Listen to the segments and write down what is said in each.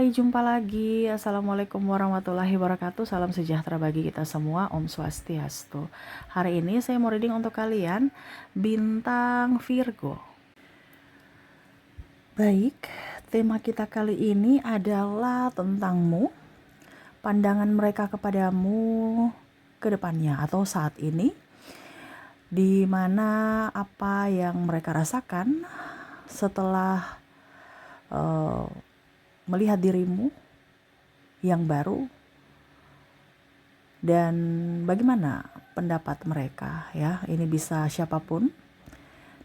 Hai, jumpa lagi. Assalamualaikum warahmatullahi wabarakatuh. Salam sejahtera bagi kita semua. Om Swastiastu. Hari ini saya mau reading untuk kalian bintang Virgo. Baik, tema kita kali ini adalah tentangmu, pandangan mereka kepadamu ke depannya atau saat ini, di mana apa yang mereka rasakan setelah melihat dirimu yang baru, dan bagaimana pendapat mereka ya. Ini bisa siapapun.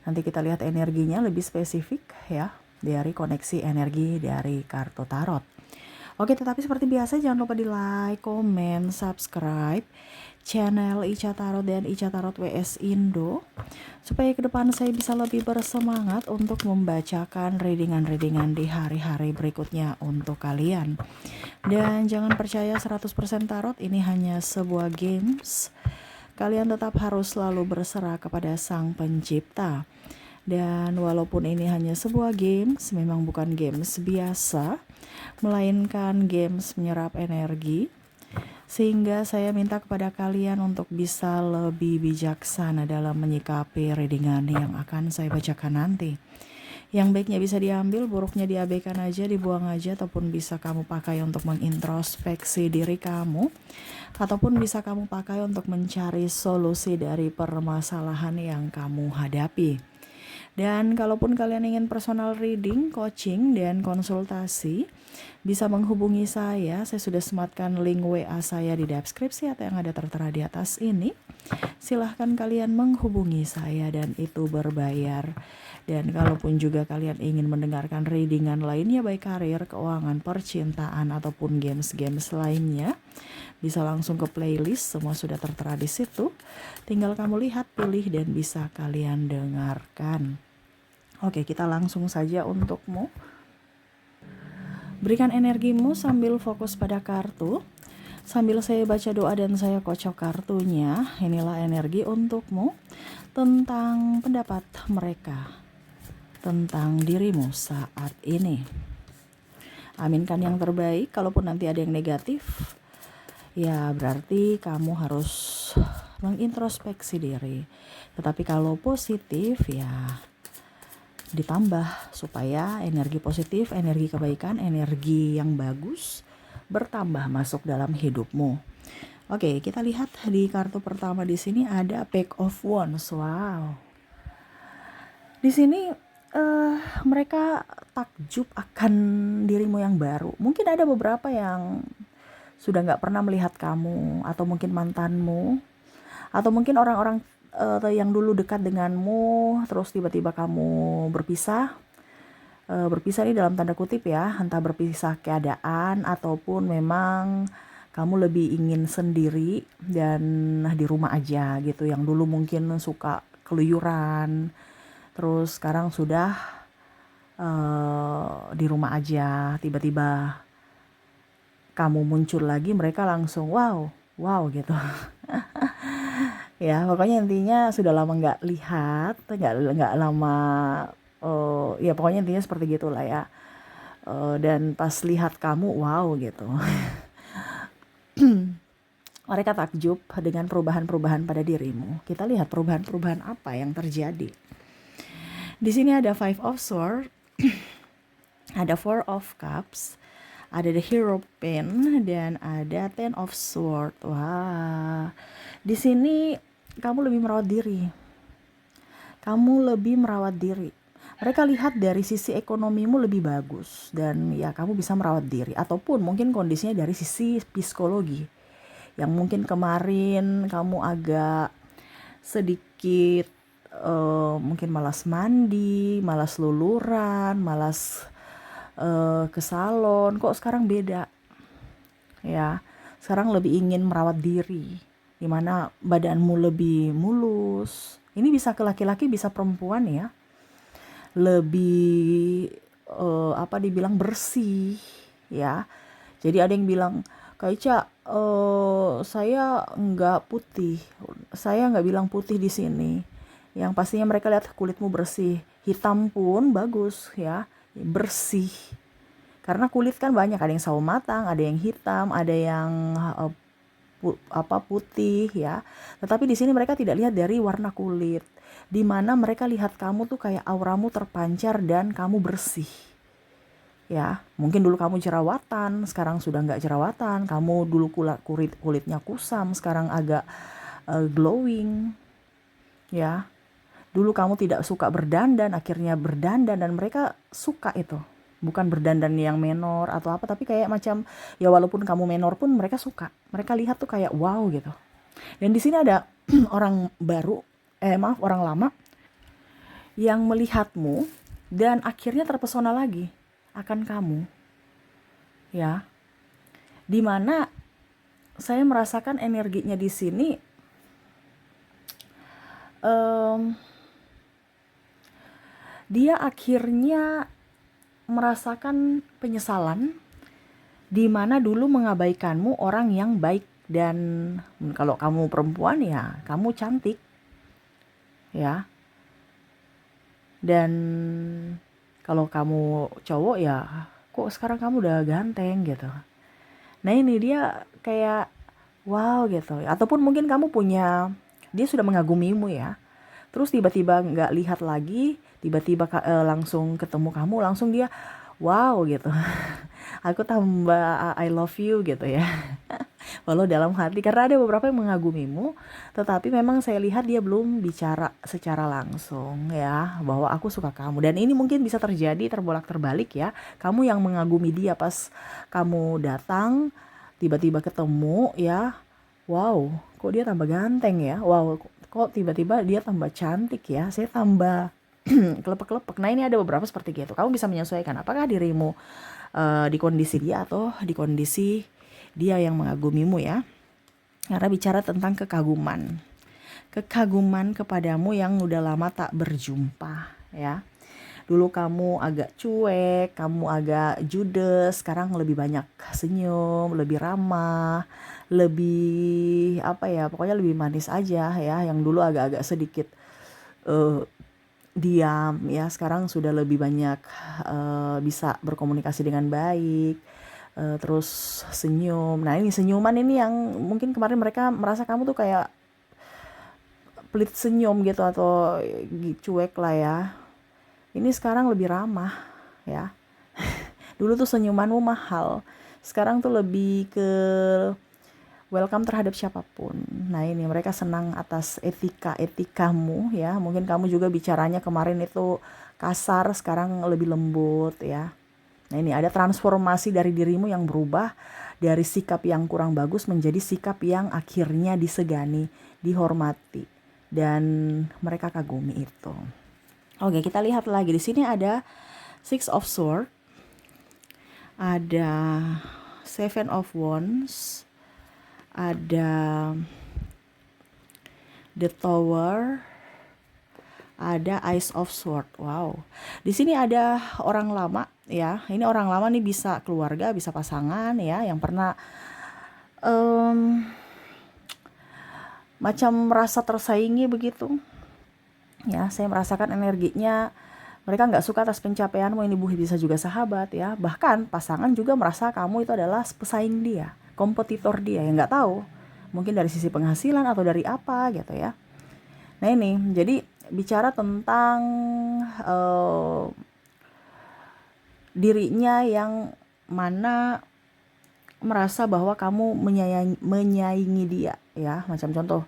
Nanti kita lihat energinya lebih spesifik ya dari koneksi energi dari kartu tarot. Oke, tetapi seperti biasa jangan lupa di like, komen, subscribe channel Ica Tarot dan Ica Tarot WS Indo, supaya ke depan saya bisa lebih bersemangat untuk membacakan readingan-readingan di hari-hari berikutnya untuk kalian. Dan jangan percaya 100% tarot ini hanya sebuah games. Kalian tetap harus selalu berserah kepada Sang Pencipta. Dan walaupun ini hanya sebuah games, memang bukan games biasa, melainkan games menyerap energi. Sehingga saya minta kepada kalian untuk bisa lebih bijaksana dalam menyikapi readingan yang akan saya bacakan nanti. Yang baiknya bisa diambil, buruknya diabaikan aja, dibuang aja, ataupun bisa kamu pakai untuk mengintrospeksi diri kamu, ataupun bisa kamu pakai untuk mencari solusi dari permasalahan yang kamu hadapi. Dan kalaupun kalian ingin personal reading, coaching, dan konsultasi, bisa menghubungi saya. Saya sudah sematkan link WA saya di deskripsi atau yang ada tertera di atas ini. Silahkan kalian menghubungi saya dan itu berbayar. Dan kalaupun juga kalian ingin mendengarkan readingan lainnya, baik karir, keuangan, percintaan, ataupun games-games lainnya, bisa langsung ke playlist, semua sudah tertera di situ. Tinggal kamu lihat, pilih, dan bisa kalian dengarkan. Oke, kita langsung saja untukmu. Berikan energimu sambil fokus pada kartu. Sambil saya baca doa dan saya kocok kartunya, inilah energi untukmu tentang pendapat mereka tentang dirimu saat ini. Aminkan yang terbaik. Kalaupun nanti ada yang negatif, ya berarti kamu harus mengintrospeksi diri. Tetapi kalau positif, ya ditambah supaya energi positif, energi kebaikan, energi yang bagus bertambah masuk dalam hidupmu. Oke, kita lihat di kartu pertama di sini ada Page of Wands. Wow. Di sini mereka takjub akan dirimu yang baru. Mungkin ada beberapa yang sudah nggak pernah melihat kamu, atau mungkin mantanmu, atau mungkin orang-orang yang dulu dekat denganmu, terus tiba-tiba kamu berpisah. Berpisah ini dalam tanda kutip ya, entah berpisah keadaan ataupun memang kamu lebih ingin sendiri dan di rumah aja gitu. Yang dulu mungkin suka keluyuran, terus sekarang sudah di rumah aja. Tiba-tiba kamu muncul lagi, mereka langsung wow gitu. Ya, pokoknya intinya sudah lama nggak lihat, nggak lama, ya pokoknya intinya seperti gitulah ya. Dan pas lihat kamu, wow gitu. Mereka takjub dengan perubahan-perubahan pada dirimu. Kita lihat perubahan-perubahan apa yang terjadi. Di sini ada Five of Swords, ada Four of Cups, ada the Hero Pen, dan ada Ten of Swords. Wah, di sini kamu lebih merawat diri. Mereka lihat dari sisi ekonomimu lebih bagus, dan ya kamu bisa merawat diri. Ataupun mungkin kondisinya dari sisi psikologi, yang mungkin kemarin kamu agak sedikit mungkin malas mandi, malas luluran, malas ke salon. Kok sekarang beda ya, sekarang lebih ingin merawat diri, dimana badanmu lebih mulus. Ini bisa ke laki-laki, bisa perempuan ya, lebih dibilang bersih ya. Jadi ada yang bilang, Kak Ica, saya nggak putih. Saya nggak bilang putih di sini. Yang pastinya mereka lihat kulitmu bersih, hitam pun bagus ya, bersih. Karena kulit kan banyak, ada yang sawo matang, ada yang hitam, ada yang putih ya. Tetapi di sini mereka tidak lihat dari warna kulit, di mana mereka lihat kamu tuh kayak auramu terpancar dan kamu bersih. Ya, mungkin dulu kamu jerawatan, sekarang sudah nggak jerawatan. Kamu dulu kulitnya kusam, sekarang agak glowing. Ya, dulu kamu tidak suka berdandan, akhirnya berdandan, dan mereka suka itu. Bukan berdandan yang menor atau apa, tapi kayak macam ya walaupun kamu menor pun mereka suka. Mereka lihat tuh kayak wow gitu. Dan di sini ada orang baru, orang lama yang melihatmu dan akhirnya terpesona lagi akan kamu. Ya, dimana saya merasakan energinya di sini dia akhirnya merasakan penyesalan di mana dulu mengabaikanmu orang yang baik. Dan kalau kamu perempuan ya kamu cantik ya, dan kalau kamu cowok ya kok sekarang kamu udah ganteng gitu. Nah ini dia kayak wow gitu. Ataupun mungkin kamu punya, dia sudah mengagumimu ya, terus tiba-tiba nggak lihat lagi, tiba-tiba langsung ketemu kamu, langsung dia wow gitu. Aku tambah I love you gitu ya. Walau dalam hati, karena ada beberapa yang mengagumimu, tetapi memang saya lihat dia belum bicara secara langsung ya, bahwa aku suka kamu. Dan ini mungkin bisa terjadi terbolak-terbalik ya. Kamu yang mengagumi dia pas kamu datang, tiba-tiba ketemu ya, wow kok dia tambah ganteng ya, wow kok tiba-tiba dia tambah cantik ya, saya tambah kelepek-kelepek. Nah ini ada beberapa seperti gitu. Kamu bisa menyesuaikan apakah dirimu di kondisi dia atau di kondisi dia yang mengagumimu ya. Karena bicara tentang kekaguman kepadamu yang udah lama tak berjumpa ya. Dulu kamu agak cuek, kamu agak judes, sekarang lebih banyak senyum, lebih ramah, lebih apa ya, pokoknya lebih manis aja ya. Yang dulu agak-agak sedikit diam ya, sekarang sudah lebih banyak bisa berkomunikasi dengan baik, terus senyum. Nah ini senyuman ini yang mungkin kemarin mereka merasa kamu tuh kayak pelit senyum gitu atau cuek lah ya. Ini sekarang lebih ramah ya. Dulu tuh senyumanmu mahal, sekarang tuh lebih ke welcome terhadap siapapun. Nah ini mereka senang atas etikamu ya. Mungkin kamu juga bicaranya kemarin itu kasar, sekarang lebih lembut ya. Nah ini ada transformasi dari dirimu yang berubah dari sikap yang kurang bagus menjadi sikap yang akhirnya disegani, dihormati, dan mereka kagumi itu. Oke, kita lihat lagi di sini ada Six of Swords, ada Seven of Wands, ada The Tower, ada Ace of Swords. Wow. Di sini ada orang lama ya. Ini orang lama nih, bisa keluarga, bisa pasangan ya, yang pernah macam merasa tersaingi begitu. Ya, saya merasakan energinya mereka nggak suka atas pencapaianmu. Ini bisa juga sahabat ya. Bahkan pasangan juga merasa kamu itu adalah pesaing dia, kompetitor dia, yang nggak tahu. Mungkin dari sisi penghasilan atau dari apa gitu ya. Nah ini, jadi bicara tentang dirinya yang mana merasa bahwa kamu menyaingi dia ya. Macam contoh,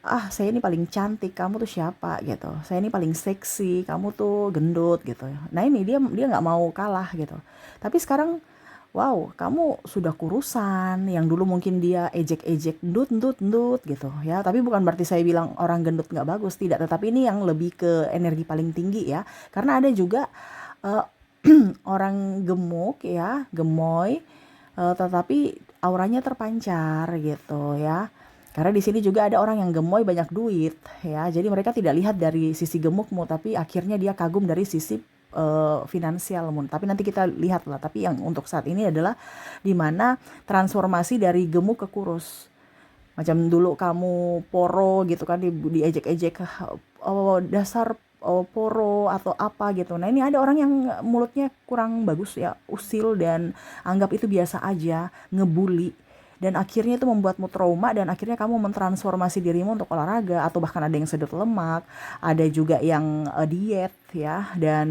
saya ini paling cantik, kamu tuh siapa gitu. Saya ini paling seksi, kamu tuh gendut gitu. Nah ini dia nggak mau kalah gitu. Tapi sekarang wow, kamu sudah kurusan. Yang dulu mungkin dia ejek-ejek ndut gitu ya. Tapi bukan berarti saya bilang orang gendut nggak bagus, tidak. Tetapi ini yang lebih ke energi paling tinggi ya. Karena ada juga orang gemuk ya, gemoy, tetapi auranya terpancar gitu ya. Karena di sini juga ada orang yang gemoy banyak duit ya. Jadi mereka tidak lihat dari sisi gemukmu, tapi akhirnya dia kagum dari sisi finansialmu. Tapi nanti kita lihat lah. Tapi yang untuk saat ini adalah dimana transformasi dari gemuk ke kurus. Macam dulu kamu poro gitu kan, diejek-ejek, dasar poro atau apa gitu. Nah ini ada orang yang mulutnya kurang bagus ya, usil dan anggap itu biasa aja, ngebully. Dan akhirnya itu membuatmu trauma dan akhirnya kamu mentransformasi dirimu untuk olahraga atau bahkan ada yang sedot lemak, ada juga yang diet ya dan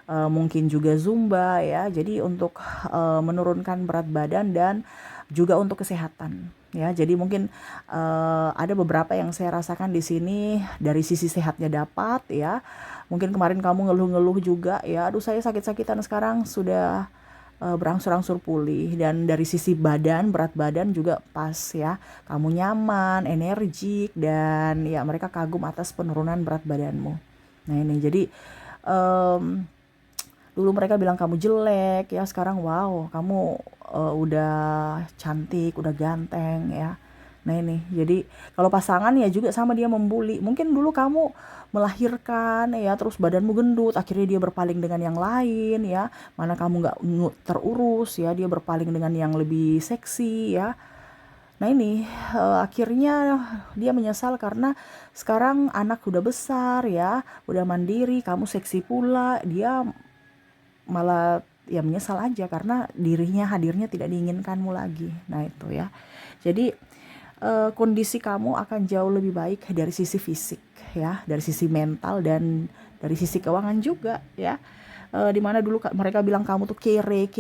mungkin juga zumba ya. Jadi untuk menurunkan berat badan dan juga untuk kesehatan ya. Jadi mungkin ada beberapa yang saya rasakan di sini dari sisi sehatnya dapat ya. Mungkin kemarin kamu ngeluh-ngeluh juga ya, aduh saya sakit-sakitan, sekarang sudah berangsur-angsur pulih dan dari sisi badan, berat badan juga pas ya. Kamu nyaman, energik dan ya mereka kagum atas penurunan berat badanmu. Nah ini jadi em, dulu mereka bilang kamu jelek ya, sekarang wow kamu udah cantik, udah ganteng ya. Nah ini jadi kalau pasangan ya juga sama, dia membuli. Mungkin dulu kamu melahirkan ya terus badanmu gendut, akhirnya dia berpaling dengan yang lain ya. Mana kamu nggak terurus ya, dia berpaling dengan yang lebih seksi ya. Nah ini akhirnya dia menyesal karena sekarang anak udah besar ya, udah mandiri, kamu seksi pula, dia malah ya menyesal aja karena dirinya hadirnya tidak diinginkanmu lagi. Nah itu ya. Jadi kondisi kamu akan jauh lebih baik dari sisi fisik ya, dari sisi mental dan dari sisi keuangan juga ya. Dimana dulu mereka bilang kamu tuh kere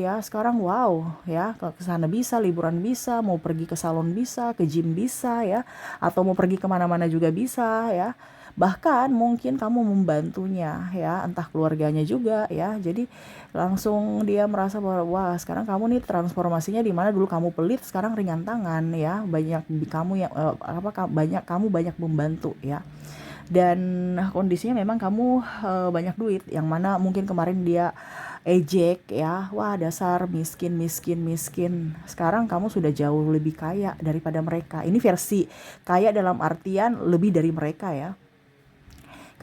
ya, sekarang wow ya, ke sana bisa, liburan bisa, mau pergi ke salon bisa, ke gym bisa ya, atau mau pergi kemana-mana juga bisa ya. Bahkan mungkin kamu membantunya ya, entah keluarganya juga ya. Jadi langsung dia merasa bahwa wah sekarang kamu nih transformasinya, di mana dulu kamu pelit sekarang ringan tangan ya, banyak kamu yang banyak membantu ya. Dan kondisinya memang kamu banyak duit, yang mana mungkin kemarin dia ejek ya, wah dasar miskin miskin miskin. Sekarang kamu sudah jauh lebih kaya daripada mereka. Ini versi kaya dalam artian lebih dari mereka ya.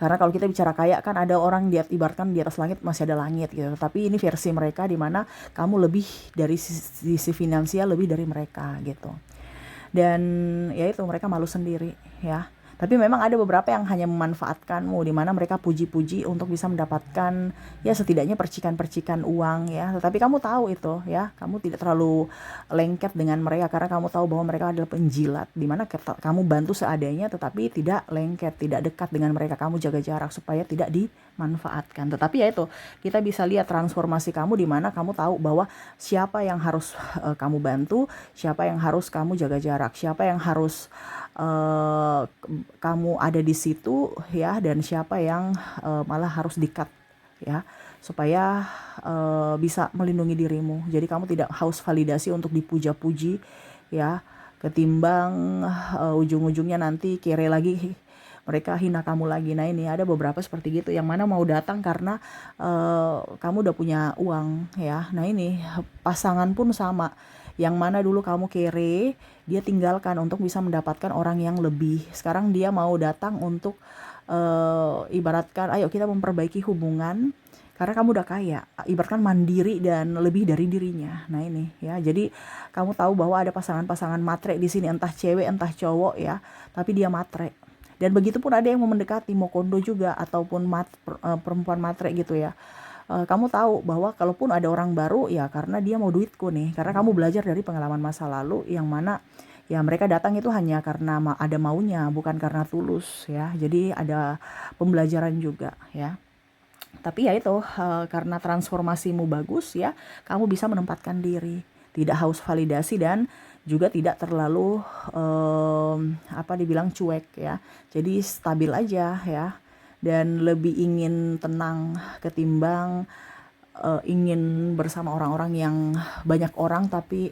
Karena kalau kita bicara kaya kan ada orang ibaratkan di atas langit masih ada langit gitu. Tapi ini versi mereka, di mana kamu lebih dari sisi finansial, lebih dari mereka gitu. Dan ya itu mereka malu sendiri ya. Tapi memang ada beberapa yang hanya memanfaatkanmu, di mana mereka puji-puji untuk bisa mendapatkan ya setidaknya percikan-percikan uang ya. Tetapi kamu tahu itu ya, kamu tidak terlalu lengket dengan mereka karena kamu tahu bahwa mereka adalah penjilat, di mana kamu bantu seadanya tetapi tidak lengket, tidak dekat dengan mereka. Kamu jaga jarak supaya tidak dimanfaatkan. Tetapi ya itu, kita bisa lihat transformasi kamu, di mana kamu tahu bahwa siapa yang harus kamu bantu, siapa yang harus kamu jaga jarak, siapa yang harus kamu ada di situ ya, dan siapa yang malah harus di-cut ya, supaya bisa melindungi dirimu. Jadi kamu tidak haus validasi untuk dipuja-puji ya, ketimbang ujung-ujungnya nanti kere lagi, mereka hina kamu lagi. Nah ini ada beberapa seperti gitu, yang mana mau datang karena kamu udah punya uang ya. Nah ini pasangan pun sama, yang mana dulu kamu kere, dia tinggalkan untuk bisa mendapatkan orang yang lebih. Sekarang dia mau datang untuk ibaratkan ayo kita memperbaiki hubungan karena kamu udah kaya, ibaratkan mandiri dan lebih dari dirinya. Nah ini ya, jadi kamu tahu bahwa ada pasangan-pasangan matre di sini, entah cewek entah cowok ya, tapi dia matre. Dan begitu pun ada yang mau mendekati, mau kondo juga, ataupun perempuan matre gitu ya. Kamu tahu bahwa kalaupun ada orang baru ya karena dia mau duitku nih, karena kamu belajar dari pengalaman masa lalu, yang mana ya mereka datang itu hanya karena ada maunya, bukan karena tulus ya. Jadi ada pembelajaran juga ya. Tapi ya itu, karena transformasimu bagus ya, kamu bisa menempatkan diri, tidak haus validasi dan juga tidak terlalu dibilang cuek ya. Jadi stabil aja ya, dan lebih ingin tenang ketimbang ingin bersama orang-orang yang banyak orang tapi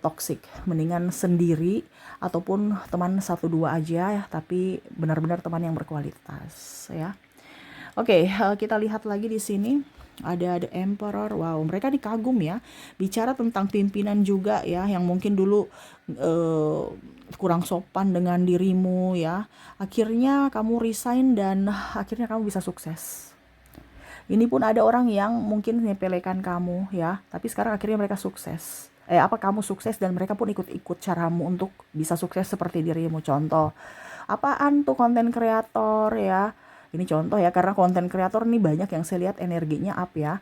toksik. Mendingan sendiri ataupun teman 1-2 aja ya, tapi benar-benar teman yang berkualitas ya. Oke, kita lihat lagi di sini ada The Emperor. Wow, mereka dikagum ya. Bicara tentang pimpinan juga ya, yang mungkin dulu kurang sopan dengan dirimu ya. Akhirnya kamu resign dan akhirnya kamu bisa sukses. Ini pun ada orang yang mungkin menyepelekan kamu ya, tapi sekarang akhirnya mereka sukses. Kamu sukses dan mereka pun ikut-ikut caramu untuk bisa sukses seperti dirimu. Contoh, apaan tuh konten kreator ya, Ini contoh ya, karena konten kreator nih banyak yang saya lihat energinya up ya,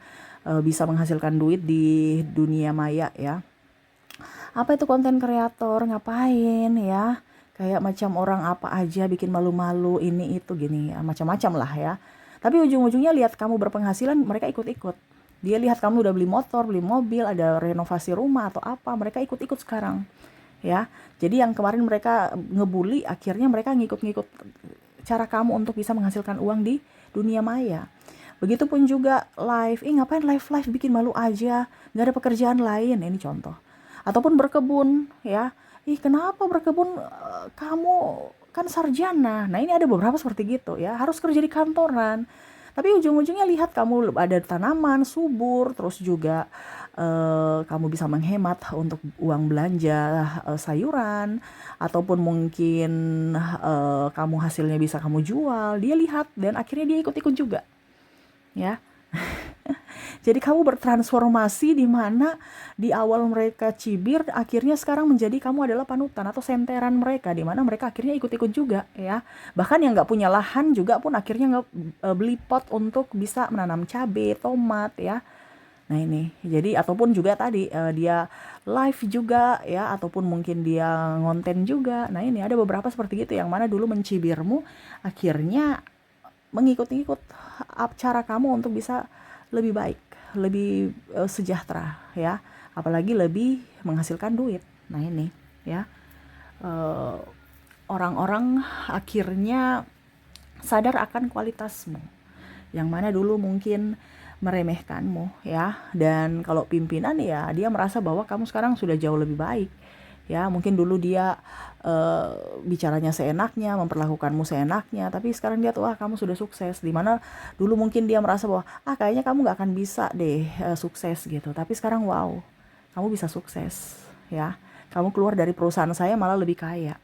bisa menghasilkan duit di dunia maya ya. Apa itu konten kreator? Ngapain ya? Kayak macam orang apa aja bikin malu-malu ini itu gini ya, macam-macam lah ya. Tapi ujung-ujungnya lihat kamu berpenghasilan, mereka ikut-ikut. Dia lihat kamu udah beli motor, beli mobil, ada renovasi rumah atau apa, mereka ikut-ikut sekarang. Ya. Jadi yang kemarin mereka ngebully, akhirnya mereka ngikut-ngikut cara kamu untuk bisa menghasilkan uang di dunia maya. Begitupun juga live, ngapain live bikin malu aja, nggak ada pekerjaan lain, ini contoh. Ataupun berkebun, ya, kenapa berkebun, kamu kan sarjana. Nah ini ada beberapa seperti gitu ya, harus kerja di kantoran. Tapi ujung-ujungnya lihat kamu ada tanaman subur, terus juga kamu bisa menghemat untuk uang belanja sayuran, ataupun mungkin kamu hasilnya bisa kamu jual. Dia lihat dan akhirnya dia ikut-ikut juga, ya. Jadi kamu bertransformasi di mana di awal mereka cibir, akhirnya sekarang menjadi kamu adalah panutan atau senteran mereka, di mana mereka akhirnya ikut-ikut juga ya. Bahkan yang nggak punya lahan juga pun akhirnya nggak beli pot untuk bisa menanam cabai, tomat ya. Nah ini, jadi ataupun juga tadi dia live juga ya, ataupun mungkin dia ngonten juga. Nah ini ada beberapa seperti gitu yang mana dulu mencibirmu, akhirnya mengikut-ikut cara kamu untuk bisa lebih baik, lebih sejahtera ya, apalagi lebih menghasilkan duit. Nah ini ya, orang-orang akhirnya sadar akan kualitasmu, yang mana dulu mungkin meremehkanmu ya. Dan kalau pimpinan ya, dia merasa bahwa kamu sekarang sudah jauh lebih baik ya. Mungkin dulu dia bicaranya seenaknya, memperlakukanmu seenaknya, tapi sekarang dia tuh kamu sudah sukses. Dimana dulu mungkin dia merasa bahwa kayaknya kamu gak akan bisa deh sukses gitu, tapi sekarang wow, kamu bisa sukses ya. Kamu keluar dari perusahaan saya malah lebih kaya.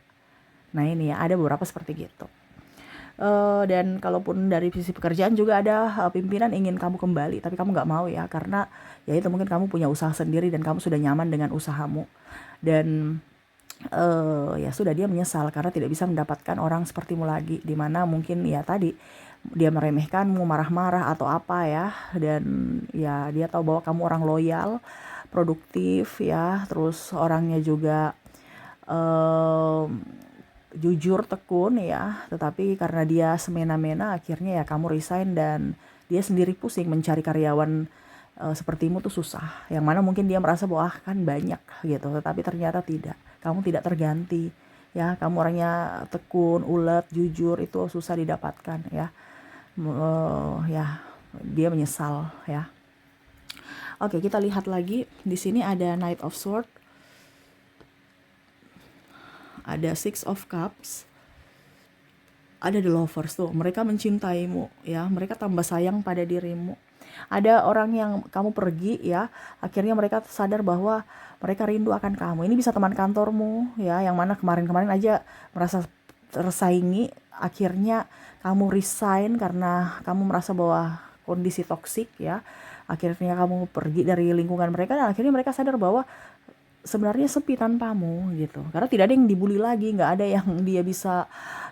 Nah ini ya, ada beberapa seperti gitu. Dan kalaupun dari sisi pekerjaan juga ada pimpinan ingin kamu kembali, tapi kamu nggak mau ya, karena ya itu mungkin kamu punya usaha sendiri dan kamu sudah nyaman dengan usahamu. Dan ya sudah, dia menyesal karena tidak bisa mendapatkan orang sepertimu lagi, dimana mungkin ya tadi dia meremehkanmu, marah-marah atau apa ya. Dan ya dia tahu bahwa kamu orang loyal, produktif ya, terus orangnya juga jujur, tekun ya. Tetapi karena dia semena-mena, akhirnya ya kamu resign dan dia sendiri pusing mencari karyawan sepertimu tuh susah. Yang mana mungkin dia merasa bahwa kan banyak gitu, tetapi ternyata tidak. Kamu tidak terganti ya. Kamu orangnya tekun, ulet, jujur, itu susah didapatkan ya. Ya dia menyesal ya. Oke, kita lihat lagi di sini ada Knight of Swords, ada Six of Cups, ada The Lovers tuh. Mereka mencintaimu ya, mereka tambah sayang pada dirimu. Ada orang yang kamu pergi ya, akhirnya mereka sadar bahwa mereka rindu akan kamu. Ini bisa teman kantormu ya, yang mana kemarin-kemarin aja merasa tersaingi, akhirnya kamu resign karena kamu merasa bahwa kondisi toksik ya. Akhirnya kamu pergi dari lingkungan mereka dan akhirnya mereka sadar bahwa sebenarnya sepi tanpamu gitu, karena tidak ada yang dibully lagi, nggak ada yang dia bisa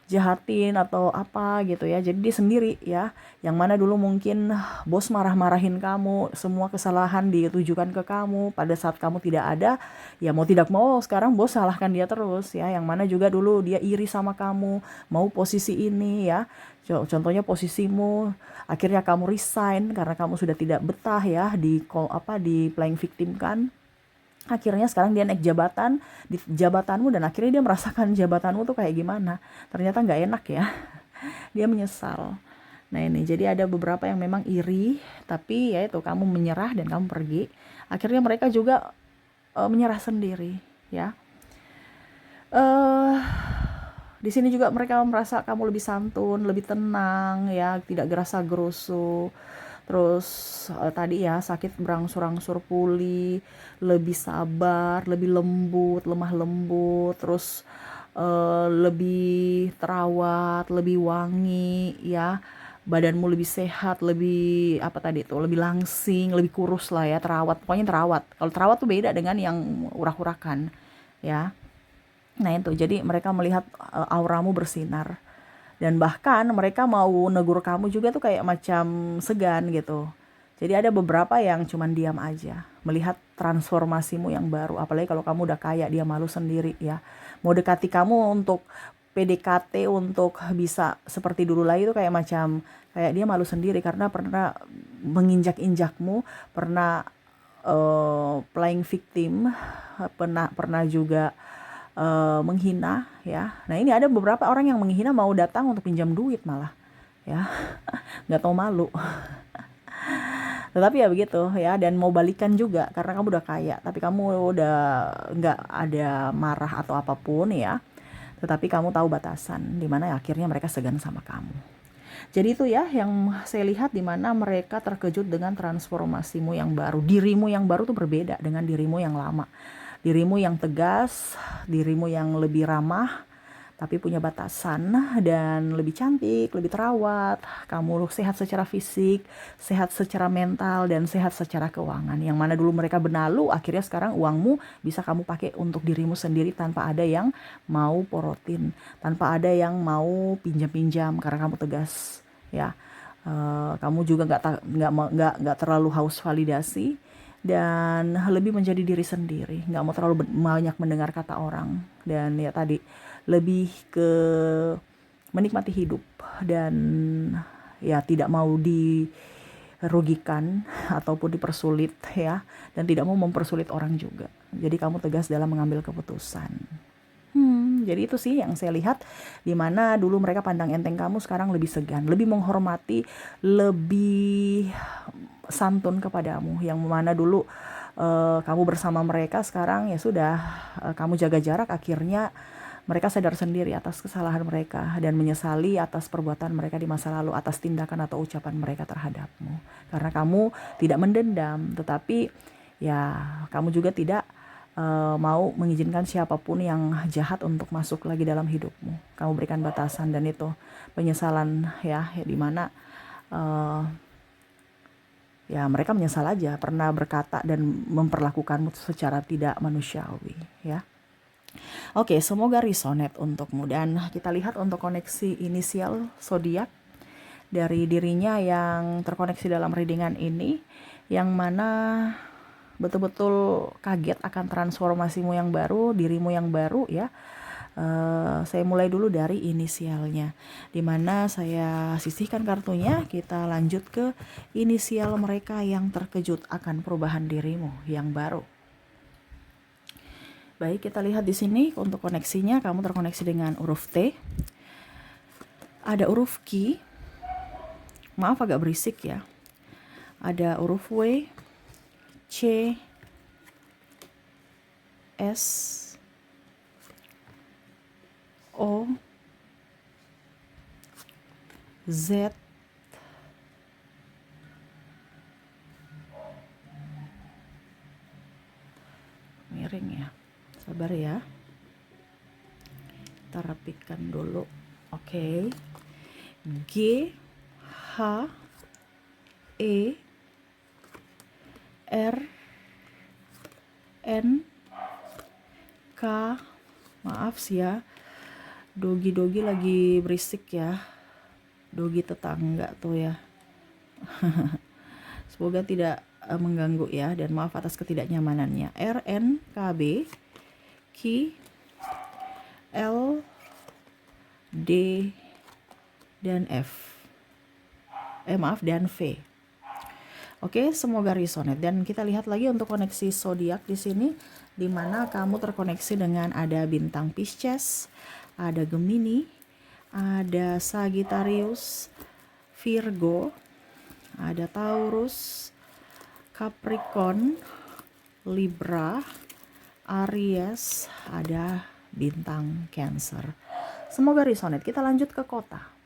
jahatin atau apa gitu ya. Jadi dia sendiri ya, yang mana dulu mungkin bos marah-marahin kamu, semua kesalahan ditujukan ke kamu pada saat kamu tidak ada, ya mau tidak mau sekarang bos salahkan dia terus ya. Yang mana juga dulu dia iri sama kamu, mau posisi ini ya, contohnya posisimu, akhirnya kamu resign karena kamu sudah tidak betah ya di playing victim kan. Akhirnya sekarang dia naik jabatan di jabatanmu dan akhirnya dia merasakan jabatanmu tuh kayak gimana. Ternyata nggak enak ya. Dia menyesal. Nah ini, jadi ada beberapa yang memang iri, tapi ya itu kamu menyerah dan kamu pergi. Akhirnya mereka juga menyerah sendiri ya. Di sini juga mereka merasa kamu lebih santun, lebih tenang ya, tidak gerasa gerusu. Terus tadi ya, sakit berangsur-angsur pulih, lebih sabar, lebih lembut, lemah lembut, terus lebih terawat, lebih wangi ya. Badanmu lebih sehat, lebih lebih langsing, lebih kurus lah ya, terawat. Pokoknya terawat. Kalau terawat tuh beda dengan yang urak-urakan ya. Nah itu, jadi mereka melihat auramu bersinar Dan bahkan mereka mau negur kamu juga tuh kayak macam segan gitu. Jadi ada beberapa yang cuman diam aja, melihat transformasimu yang baru. Apalagi kalau kamu udah kaya, dia malu sendiri ya. Mau dekati kamu untuk PDKT untuk bisa seperti dulu lagi itu kayak macam kayak dia malu sendiri karena pernah menginjak-injakmu, pernah playing victim, pernah juga menghina ya. Nah ini ada beberapa orang yang menghina mau datang untuk pinjam duit malah ya, nggak tahu malu. Tetapi ya begitu ya, dan mau balikan juga karena kamu udah kaya, tapi kamu udah nggak ada marah atau apapun ya. Tetapi kamu tahu batasan, dimana akhirnya mereka segan sama kamu. Jadi itu ya yang saya lihat, dimana mereka terkejut dengan transformasimu yang baru. Dirimu yang baru tuh berbeda dengan dirimu yang lama. Dirimu yang tegas, dirimu yang lebih ramah, tapi punya batasan, dan lebih cantik, lebih terawat. Kamu sehat secara fisik, sehat secara mental, dan sehat secara keuangan. Yang mana dulu mereka benalu, akhirnya sekarang uangmu bisa kamu pakai untuk dirimu sendiri tanpa ada yang mau porotin, tanpa ada yang mau pinjam-pinjam karena kamu tegas ya. Kamu juga nggak terlalu haus validasi, dan lebih menjadi diri sendiri, nggak mau terlalu banyak mendengar kata orang, dan ya tadi lebih ke menikmati hidup dan ya tidak mau dirugikan ataupun dipersulit ya, dan tidak mau mempersulit orang juga. Jadi kamu tegas dalam mengambil keputusan. Jadi itu sih yang saya lihat, dimana dulu mereka pandang enteng kamu, sekarang lebih segan, lebih menghormati, lebih santun kepadamu. Yang mana dulu kamu bersama mereka, sekarang ya sudah kamu jaga jarak. Akhirnya mereka sadar sendiri atas kesalahan mereka dan menyesali atas perbuatan mereka di masa lalu, atas tindakan atau ucapan mereka terhadapmu. Karena kamu tidak mendendam, tetapi ya kamu juga tidak mau mengizinkan siapapun yang jahat untuk masuk lagi dalam hidupmu. Kamu berikan batasan, dan itu penyesalan ya dimana ya mereka menyesal aja pernah berkata dan memperlakukanmu secara tidak manusiawi ya. Oke, semoga resonate untukmu, dan kita lihat untuk koneksi inisial zodiak dari dirinya yang terkoneksi dalam readingan ini, yang mana betul-betul kaget akan transformasimu yang baru, dirimu yang baru ya. Saya mulai dulu dari inisialnya, dimana saya sisihkan kartunya. Kita lanjut ke inisial mereka yang terkejut akan perubahan dirimu yang baru. Baik, kita lihat di sini untuk koneksinya. Kamu terkoneksi dengan huruf T, ada huruf Q, maaf agak berisik ya, ada huruf W, C, S, O, Z, miring ya, sabar ya, kita rapikan dulu. Oke. G, H, E, R, N, K, maaf sih ya, dogi lagi berisik ya, dogi tetangga tuh ya. Semoga tidak mengganggu ya, dan maaf atas ketidaknyamanannya. R, N, K, B, Q, L, D, dan F. Dan V. Oke, semoga resonate. Dan kita lihat lagi untuk koneksi zodiak di sini, di mana kamu terkoneksi dengan ada bintang Pisces, ada Gemini, ada Sagittarius, Virgo, ada Taurus, Capricorn, Libra, Aries, ada bintang Cancer. Semoga resonate. Kita lanjut ke kota.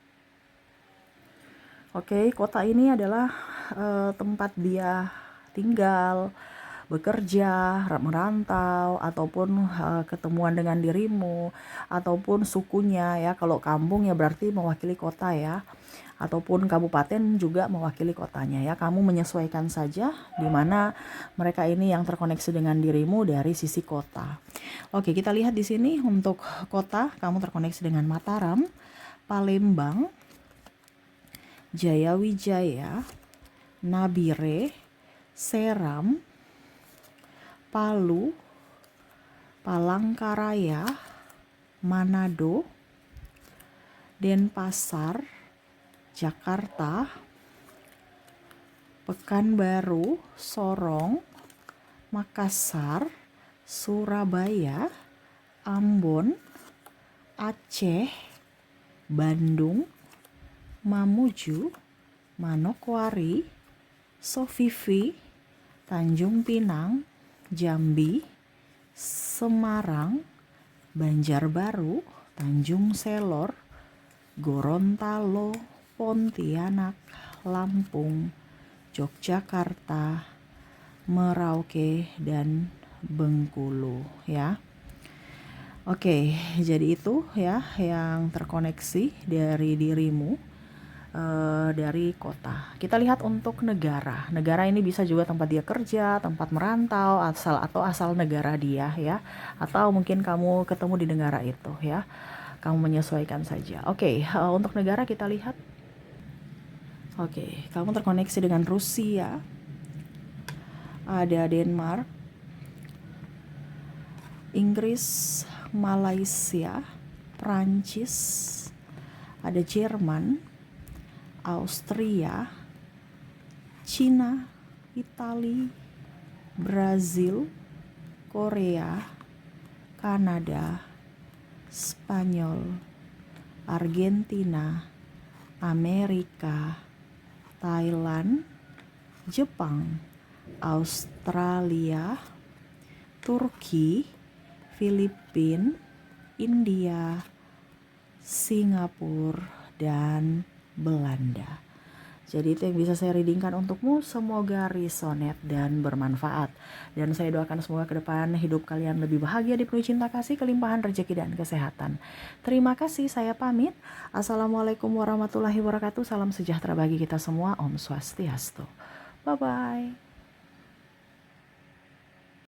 Oke, kota ini adalah tempat dia tinggal, bekerja, merantau, ataupun ketemuan dengan dirimu, ataupun sukunya ya. Kalau kampung ya berarti mewakili kota ya, ataupun kabupaten juga mewakili kotanya ya. Kamu menyesuaikan saja di mana mereka ini yang terkoneksi dengan dirimu dari sisi kota. Oke, kita lihat di sini untuk kota, kamu terkoneksi dengan Mataram, Palembang, Jayawijaya, Nabire, Seram, Palu, Palangkaraya, Manado, Denpasar, Jakarta, Pekanbaru, Sorong, Makassar, Surabaya, Ambon, Aceh, Bandung, Mamuju, Manokwari, Sofifi, Tanjung Pinang, Jambi, Semarang, Banjarbaru, Tanjung Selor, Gorontalo, Pontianak, Lampung, Yogyakarta, Merauke, dan Bengkulu ya. Oke, jadi itu ya yang terkoneksi dari dirimu dari kota. Kita lihat untuk negara. Negara ini bisa juga tempat dia kerja, tempat merantau, asal negara dia ya. Atau mungkin kamu ketemu di negara itu ya. Kamu menyesuaikan saja. Oke, untuk negara kita lihat. Oke, kamu terkoneksi dengan Rusia. Ada Denmark, Inggris, Malaysia, Prancis, ada Jerman, Austria, Cina, Italia, Brazil, Korea, Kanada, Spanyol, Argentina, Amerika, Thailand, Jepang, Australia, Turki, Filipina, India, Singapura, dan Belanda. Jadi itu yang bisa saya readingkan untukmu. Semoga resonate dan bermanfaat. Dan saya doakan semoga ke depan hidup kalian lebih bahagia, dipenuhi cinta kasih, kelimpahan rezeki dan kesehatan. Terima kasih, saya pamit. Assalamualaikum warahmatullahi wabarakatuh. Salam sejahtera bagi kita semua. Om Swastiastu. Bye-bye.